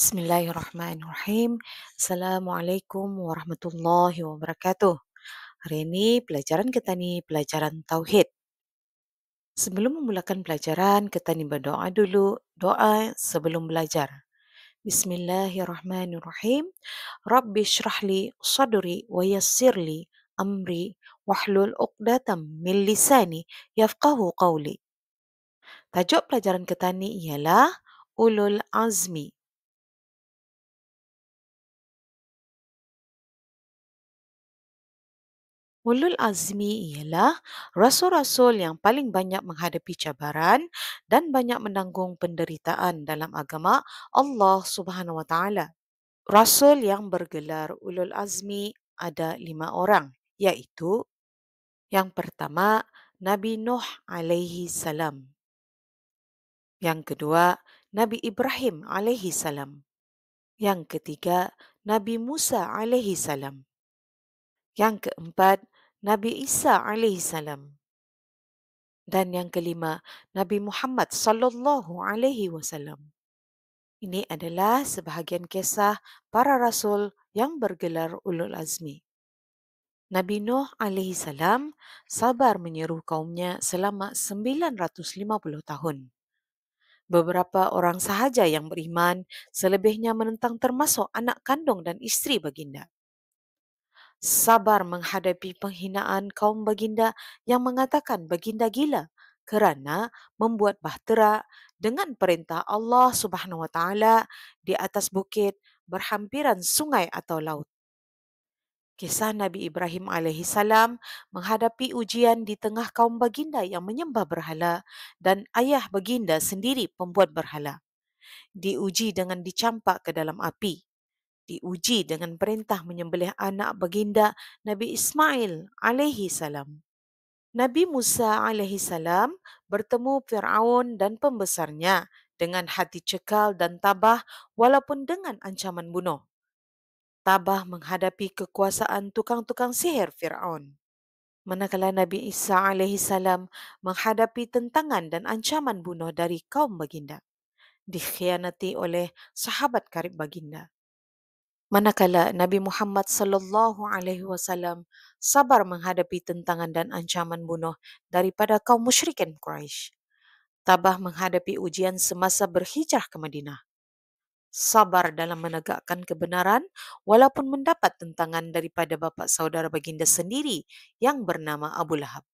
Bismillahirrahmanirrahim. Assalamualaikum warahmatullahi wabarakatuh. Hari ini pelajaran kita ni pelajaran Tauhid. Sebelum memulakan pelajaran, kita ni berdoa dulu. Doa sebelum belajar. Bismillahirrahmanirrahim. Rabbi syrahli sadri wa yassirli amri wahlul uqdatam min lisani yafqahu qawli. Tajuk pelajaran kita ni ialah Ulul Azmi. Ulul azmi ialah rasul-rasul yang paling banyak menghadapi cabaran dan banyak menanggung penderitaan dalam agama Allah Subhanahu Wa Taala. Rasul yang bergelar ulul azmi ada 5 orang, iaitu yang pertama Nabi Nuh alaihi salam, yang kedua Nabi Ibrahim alaihi salam, yang ketiga Nabi Musa alaihi salam, yang keempat Nabi Isa alaihi salam. Dan yang kelima, Nabi Muhammad sallallahu alaihi wasallam. Ini adalah sebahagian kisah para rasul yang bergelar ulul azmi. Nabi Nuh alaihi salam sabar menyeru kaumnya selama 950 tahun. Beberapa orang sahaja yang beriman, selebihnya menentang termasuk anak kandung dan isteri baginda. Sabar menghadapi penghinaan kaum baginda yang mengatakan baginda gila kerana membuat bahtera dengan perintah Allah Subhanahu Wa Taala di atas bukit berhampiran sungai atau laut. Kisah Nabi Ibrahim alaihi salam menghadapi ujian di tengah kaum baginda yang menyembah berhala dan ayah baginda sendiri pembuat berhala. Diuji dengan dicampak ke dalam api. Diuji dengan perintah menyembelih anak baginda Nabi Ismail alaihi salam. Nabi Musa alaihi salam bertemu Firaun dan pembesarnya dengan hati cekal dan tabah walaupun dengan ancaman bunuh. Tabah menghadapi kekuasaan tukang-tukang sihir Firaun. Manakala Nabi Isa alaihi salam menghadapi tentangan dan ancaman bunuh dari kaum baginda. Dikhianati oleh sahabat karib baginda. Manakala Nabi Muhammad sallallahu alaihi wasallam sabar menghadapi tentangan dan ancaman bunuh daripada kaum musyrikin Quraisy. Tabah menghadapi ujian semasa berhijrah ke Madinah. Sabar dalam menegakkan kebenaran walaupun mendapat tentangan daripada bapa saudara baginda sendiri yang bernama Abu Lahab.